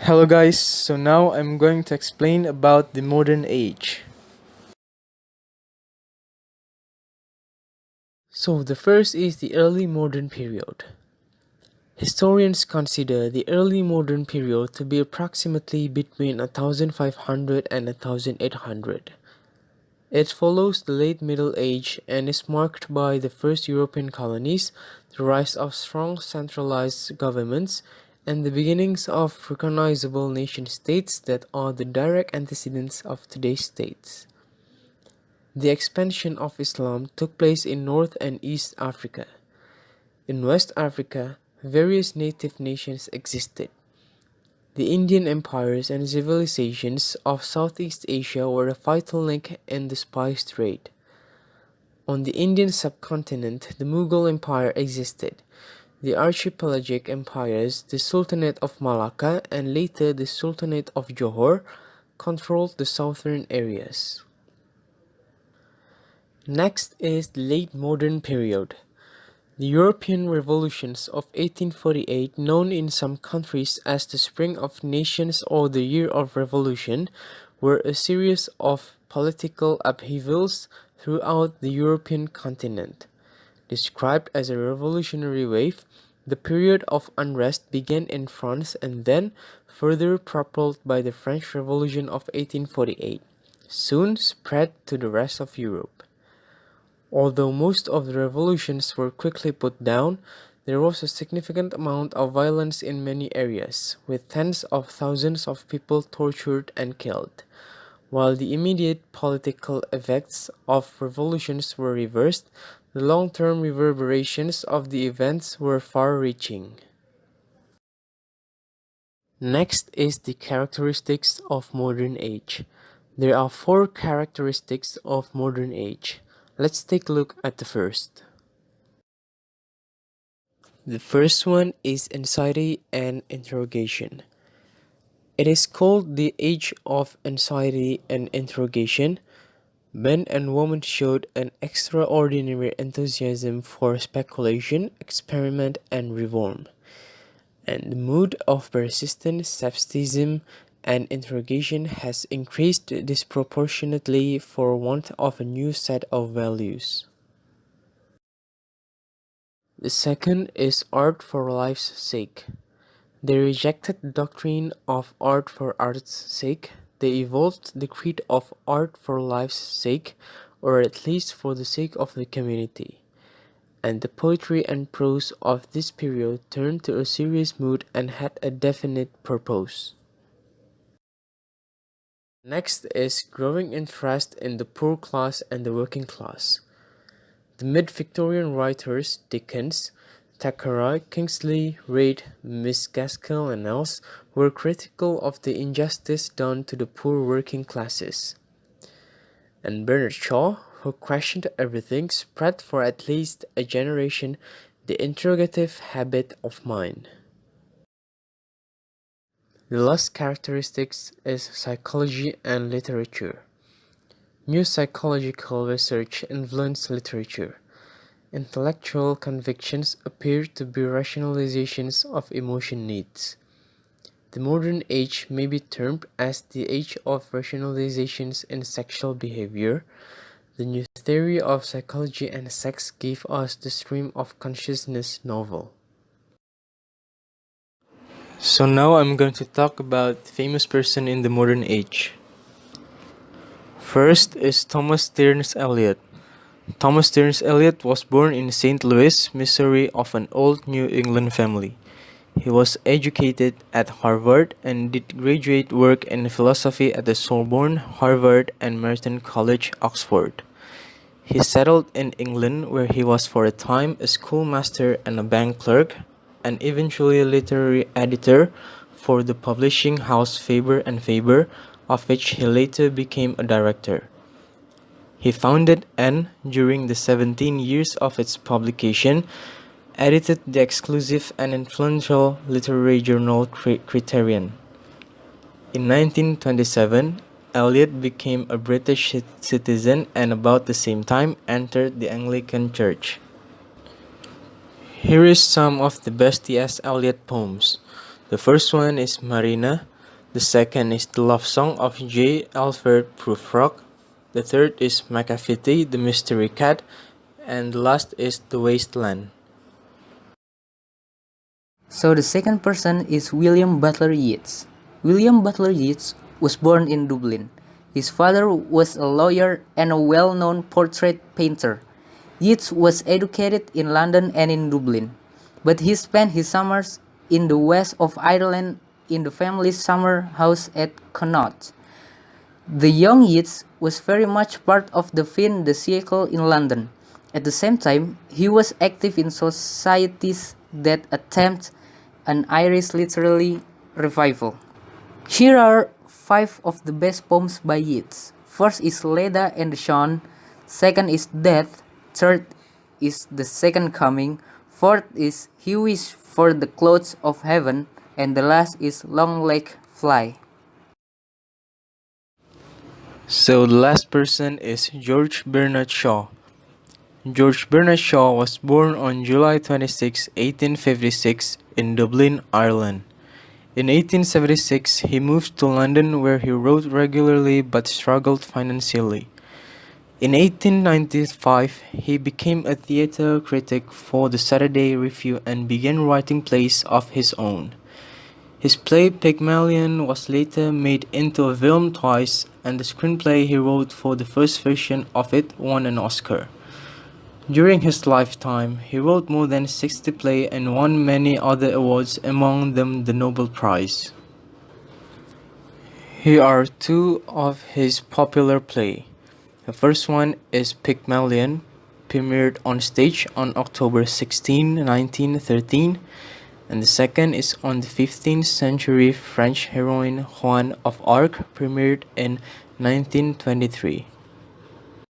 Hello guys, so now I'm going to explain about the modern age. So the first is the early modern period. Historians consider the early modern period to be approximately between 1500 and 1800. It follows the late Middle Age and is marked by the first European colonies, the rise of strong centralized governments, and the beginnings of recognizable nation-states that are the direct antecedents of today's states. The expansion of Islam took place in North and East Africa. In West Africa, various native nations existed. The Indian empires and civilizations of Southeast Asia were a vital link in the spice trade. On the Indian subcontinent, the Mughal Empire existed. The archipelagic empires, the Sultanate of Malacca and later the Sultanate of Johor, controlled the southern areas. Next is the late modern period. The European revolutions of 1848, known in some countries as the Spring of Nations or the Year of Revolution, were a series of political upheavals throughout the European continent. Described as a revolutionary wave, the period of unrest began in France and then, further propelled by the French Revolution of 1848, soon spread to the rest of Europe. Although most of the revolutions were quickly put down, there was a significant amount of violence in many areas, with tens of thousands of people tortured and killed. While the immediate political effects of revolutions were reversed, the long-term reverberations of the events were far-reaching. Next is the characteristics of modern age. There are four characteristics of modern age. Let's take a look at the first. The first one is anxiety and interrogation. It is called the age of anxiety and interrogation. Men and women showed an extraordinary enthusiasm for speculation, experiment, and reform. And the mood of persistent skepticism and interrogation has increased disproportionately for want of a new set of values. The second is art for life's sake. They rejected the doctrine of art for art's sake. They evolved the creed of art for life's sake, or at least for the sake of the community. And the poetry and prose of this period turned to a serious mood and had a definite purpose. Next is growing interest in the poor class and the working class. The mid-Victorian writers Dickens, Thackeray, Kingsley, Reid, Miss Gaskell and else were critical of the injustice done to the poor working classes. And Bernard Shaw, who questioned everything, spread for at least a generation the interrogative habit of mind. The last characteristics is psychology and literature. New psychological research influenced literature. Intellectual convictions appear to be rationalizations of emotion needs. The modern age may be termed as the age of rationalizations in sexual behavior. The new theory of psychology and sex gave us the stream of consciousness novel. So now I'm going to talk about famous person in the modern age. First is Thomas Stearns Eliot. Thomas Stearns Eliot was born in St. Louis, Missouri of an old New England family. He was educated at Harvard and did graduate work in philosophy at the Sorbonne, Harvard, and Merton College, Oxford. He settled in England where he was for a time a schoolmaster and a bank clerk, and eventually a literary editor for the publishing house Faber and Faber, of which he later became a director. He founded and, during the 17 years of its publication, edited the exclusive and influential literary journal Criterion. In 1927, Eliot became a British citizen and about the same time entered the Anglican Church. Here is some of the best T.S. Eliot poems. The first one is Marina, the second is The Love Song of J. Alfred Prufrock, the third is Macavity, the Mystery Cat, and the last is The Wasteland. So the second person is William Butler Yeats. William Butler Yeats was born in Dublin. His father was a lawyer and a well-known portrait painter. Yeats was educated in London and in Dublin, but he spent his summers in the west of Ireland in the family's summer house at Connaught. The young Yeats was very much part of the fin de siècle in London. At the same time, he was active in societies that attempt an Irish literary revival. Here are 5 of the best poems by Yeats. First is Leda and the Sun, second is Death, third is The Second Coming, fourth is He Wished for the Clouds of Heaven, and the last is Long Leg Fly. So the last person is George Bernard Shaw. George Bernard Shaw was born on July 26, 1856 in Dublin, Ireland. In 1876, he moved to London where he wrote regularly but struggled financially. In 1895, he became a theatre critic for the Saturday Review and began writing plays of his own. His play Pygmalion was later made into a film twice, and the screenplay he wrote for the first version of it won an Oscar. During his lifetime, he wrote more than 60 plays and won many other awards, among them the Nobel Prize. Here are 2 of his popular plays. The first one is Pygmalion, premiered on stage on October 16, 1913, and the second is on the 15th century French heroine Joan of Arc, premiered in 1923.